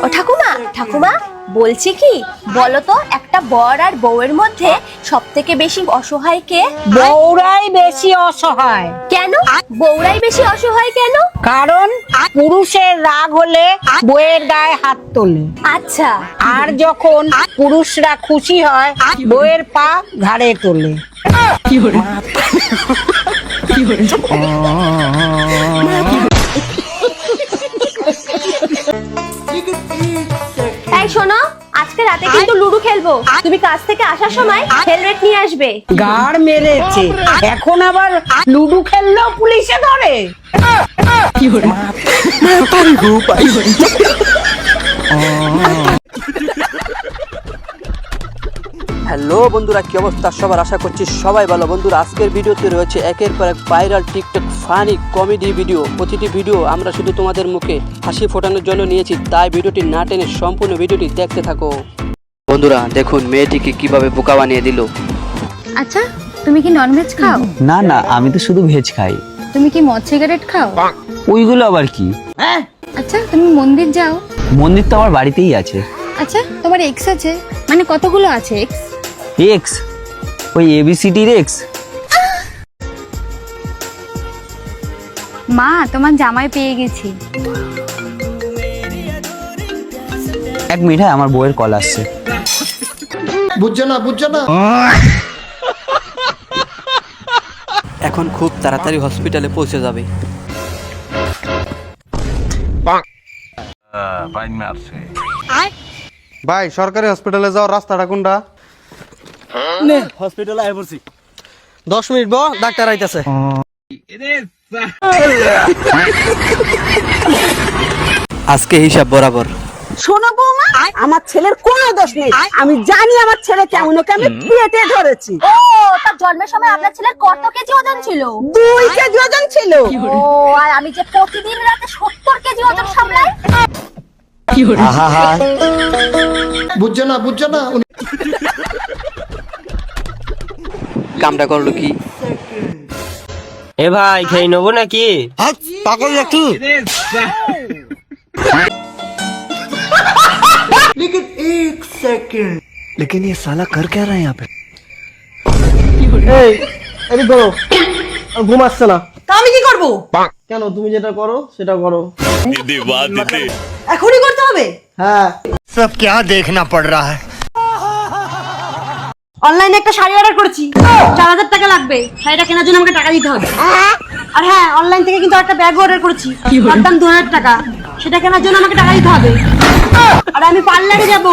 ও ঠাকুমা ঠাকুমা বলছি কি বলো তো একটা বর আর বউয়ের মধ্যে সবথেকে বেশি অসহায় কে? বউরাই বেশি অসহায়। কেন বউরাই বেশি অসহায় কেন? কারণ পুরুষের রাগ হলে বউয়ের গায়ে হাত তোলে, আচ্ছা আর যখন পুরুষরা খুশি হয় বউয়ের পা ঘাড়ে তোলে। এই শোনো, আজকে রাতে কিন্তু লুডো খেলবো, তুমি কাজ থেকে আসার সময় হেলমেট নিয়ে আসবে। গাড় মেরেছে, এখন আবার লুডো খেললেও পুলিশে ধরে। হ্যালো বন্ধুরা, কি অবস্থা সবার? আশা করছি সবাই ভালো। বন্ধুরা, আজকের ভিডিওতে রয়েছে একের পর এক viral TikTok funny comedy video. প্রতিটি ভিডিও আমরা শুধু তোমাদের মুখে হাসি ফোটানোর জন্য নিয়েছি, তাই ভিডিওটি না টেনে সম্পূর্ণ ভিডিওটি দেখতে থাকো। বন্ধুরা দেখুন মেয়েটিকে কিভাবে বোকা বানিয়ে দিল। আচ্ছা, তুমি কি ননভেজ খাও? না না, আমি তো শুধু ভেজ খাই। তুমি কি মদ সিগারেট খাও? ওইগুলো আবার কি? আচ্ছা, তুমি মন্দির যাও? মন্দির তো আমার বাড়িতেই আছে। আচ্ছা, তোমার এক্স আছে? মানে কতগুলো আছে এক্স? এক্স? ওই এবিসিডির এক্স? মা, তোমার জামাই পেয়ে গেছি। এক মিনিট, আমার বউয়ের কল আসছে। বুঝছো না এখন খুব তাড়াতাড়ি হসপিটালে পৌঁছে যাবে। ভাই, সরকারি হসপিটালে যাওয়ার রাস্তাটা কোনটা? হসপিটালে আয় পড়ছি, 10 মিনিট বো, ডাক্তার আইতাছে। আজকে হিসাব বরাবর। শোনো বৌমা, আমার ছেলের কোনো দোষ নেই। আমি জানি আমার ছেলে কেমন, ওকে আমি পেটে ধরেছি। ও, তার জন্মের সময় আপনার ছেলের কত কেজি ওজন ছিল? 2 কেজি ওজন ছিল। ও, আর আমি যে প্রতিদিন রাতে 70 কেজি ওজন সামলাই। বুঝছো না কামটা করলো কি? এ ভাই, খেয়ে নেবো নাকি? পাগল নাকি? लेकिन ये साला कर क्या रहा है यहाँ पे? এই এদিক করো, ঘুম আসছে না। তা আমি কি করব? কেন, তুমি যেটা করো সেটা করো। এখনই করতে হবে? হ্যাঁ। सब क्या देखना पड़ रहा है? অনলাইনে একটা শাড়ি অর্ডার করেছি, 4000 টাকা লাগবে। শাড়িটা কেনার জন্য আমাকে টাকা দিতে হবে। আর হ্যাঁ, অনলাইন থেকে কিন্তু একটা ব্যাগ অর্ডার করেছি, তার দাম 2000 টাকা। সেটা কেনার জন্য আমাকে টাকা দিতে হবে। আর আমি পার্লারে যাব,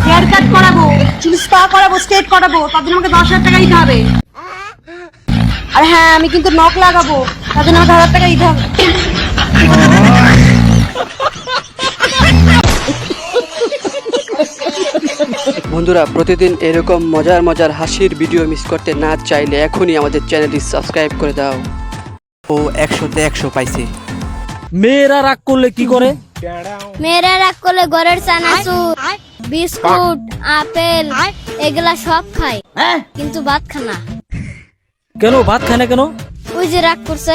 হেয়ার কাট করাবো, চুল স্পা করাবো, স্ট্রেট করাবো, তার জন্য আমাকে 10,000 টাকা দিতে হবে। আর হ্যাঁ, আমি কিন্তু নখ লাগাবো, তার জন্য আমাকে 1000 টাকা দিতে হবে। বন্ধুরা, প্রতিদিন এরকম মজার মজার হাসির ভিডিও মিস করতে না চাইলে এখনই আমাদের চ্যানেলটি সাবস্ক্রাইব করে দাও। ও 100-তে 100 পাইছে। মেয়েরা রাগ করলে কি করে? মেয়েরা রাগ করলে ঘরের চানাচুর, বিস্কুট, আপেল এগুলা সব খায়, কিন্তু ভাত খানা। কেন ভাত খায় না কেন? ওই যে রাগ করছে।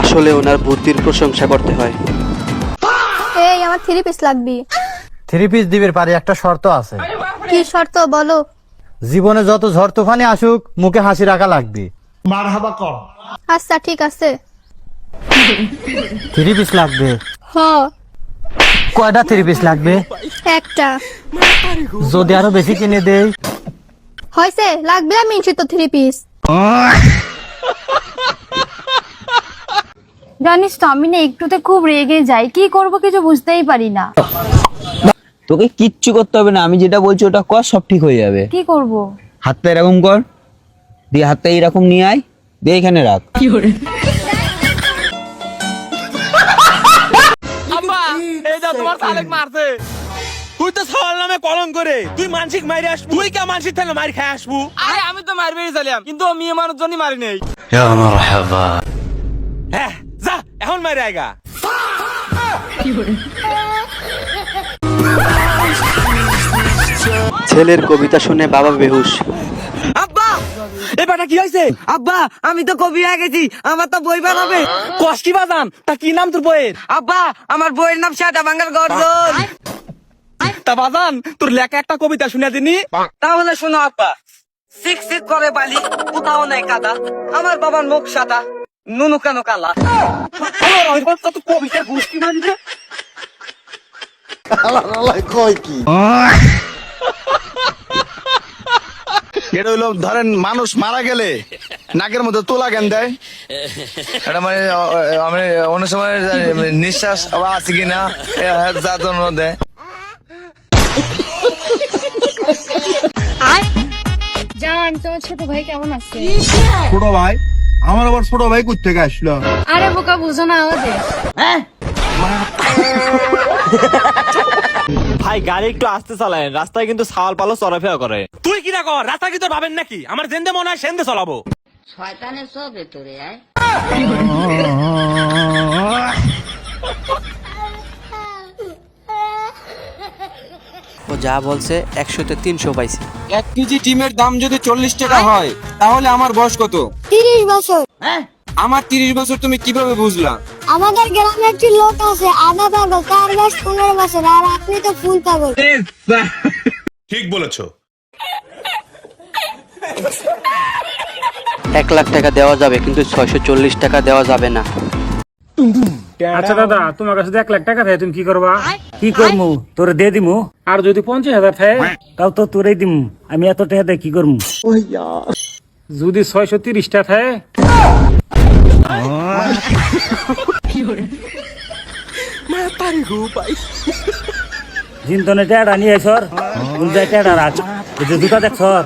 আসলে ওনার বুদ্ধির প্রশংসা করতে হয়। এই, আমার 3 পিস লাগবে। 3 পিস দিবের পারে একটা শর্ত আছে। কি শর্ত বলো? জীবনে যত ঝড় তুফানি আসুক মুখে হাসি রাখা লাগবে। আচ্ছা ঠিক আছে। 3 পিস লাগবে? হ, কয়টা 3 পিস লাগবে? একটা। যদি আরো বেশি কিনে দেই? হয়েছে, লাগবে আমি তো 3 পিস। জানিস তো, আমি না একটুতে খুব রেগে যাই, কি করব কিছু বুঝতেই পারি না। তোকে কিচ্ছু করতে হবে না, আমি যেটা বলছি ওটা কর, সব ঠিক হয়ে যাবে। কি করব? হাতটা এরকম কর, দিয়ে হাতটা এরকম নিয়ে আয়, দিয়ে এখানে রাখ। তোমার সালেক মারছে, তুই তো সওয়াল নামে কলম করে তুই মানসিক মাইরে আসবো। তুই কে মানসিক থেকে মার খাই আসবো? আরে আমি তো মারবে চাইলাম, কিন্তু মেয়ে মানুষ জন্য মারি নেই। হ্যাঁ, যা এখন মারি আইগা। ছেলের কবিতা শুনে বাবা বেহুশ। আব্বা, এ বেটা তা কি হয়েছে? আব্বা আমি তো কবি হয়ে গেছি, আমার তো বই বানাবে। কষ্টি বাজান, তা কি নাম তোর বইয়ের? আব্বা আমার বইয়ের নাম সাদা বাংলার গর্জন। তা বাজান তোর লেখা একটা কবিতা শুনে দিনি। তাহলে শোনো আব্বা। সিক সিক করে বালি, কোথাও নাই কাদা, আমার বাবার মুখ সাদা, নুনু কেন কালা। কত কবিতা বুঝতে মানছে। এটা হইলো ধরেন মানুষ মারা গেলে নাকের মধ্যে তোলা কেন দেয়, এটা মানে আমি অনেক সময় নিঃশ্বাস আছে কিনা যার জন্য দেয়। জান তোমার ছোট ভাই কেমন আছে? ছোট ভাই? আমার আবার ছোট ভাই কোথা থেকে আসলো? আরে বোকা বুঝো না আমাদের। ভাই গাড়ি একটু আস্তে চালায়, রাস্তায় কিন্তু ছাওয়াল পালো চলাফেরা করে। তুই কি না কর, রাস্তা কি তোর ভাবেন নাকি? আমার জেন্দে মনে হয় সেন্দে চলাবো। শয়তানের সব ভেতরে আয়। ও যা বলছে 100-তে 300 পাইছে। 1 কেজি ডিমের দাম যদি 40 টাকা হয় তাহলে আমার বয়স কত? 30 বছর। আমার 30 বছর তুমি কিভাবে বুঝলা? আমাদের গ্রামে একটি লোক আছে আধা পাগল, তার বয়স 15 বছর, আর আপনি তো ফুল পাগল। ঠিক বলেছো। 1 লাখ টাকা দেওয়া যাবে, কিন্তু 640 টাকা দেওয়া যাবে না। আচ্ছা দাদা, তোমার কাছে 1 লাখ টাকা থাকে, তুমি কি করবা? কি করবো? তোরে দিয়ে দিমু। আর যদি 50,000 থাকে তাও তো তোরেই দিমু। আমি এত টাকা দিয়ে কি করবো? যদি 630 টাকা থাকে জিন্তনে টেড়া নিয়ে সর উল্টায় টেড়া রাখ, এই যে জুতা দেখ সর।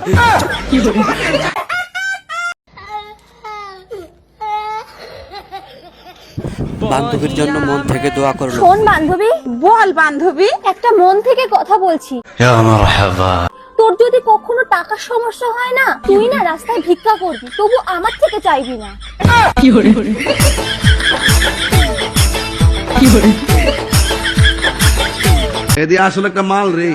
বান্ধবীর জন্য মন থেকে দোয়া করলো। শোন বান্ধবী, বল বান্ধবী। একটা মন থেকে কথা বলছি। তোর যদি কখনো টাকার সমস্যা হয় না, তুই না রাস্তায় ভিক্ষা করবি, তবু আমার থেকে চাইবি না। এদি আসলে একটা মাল রে।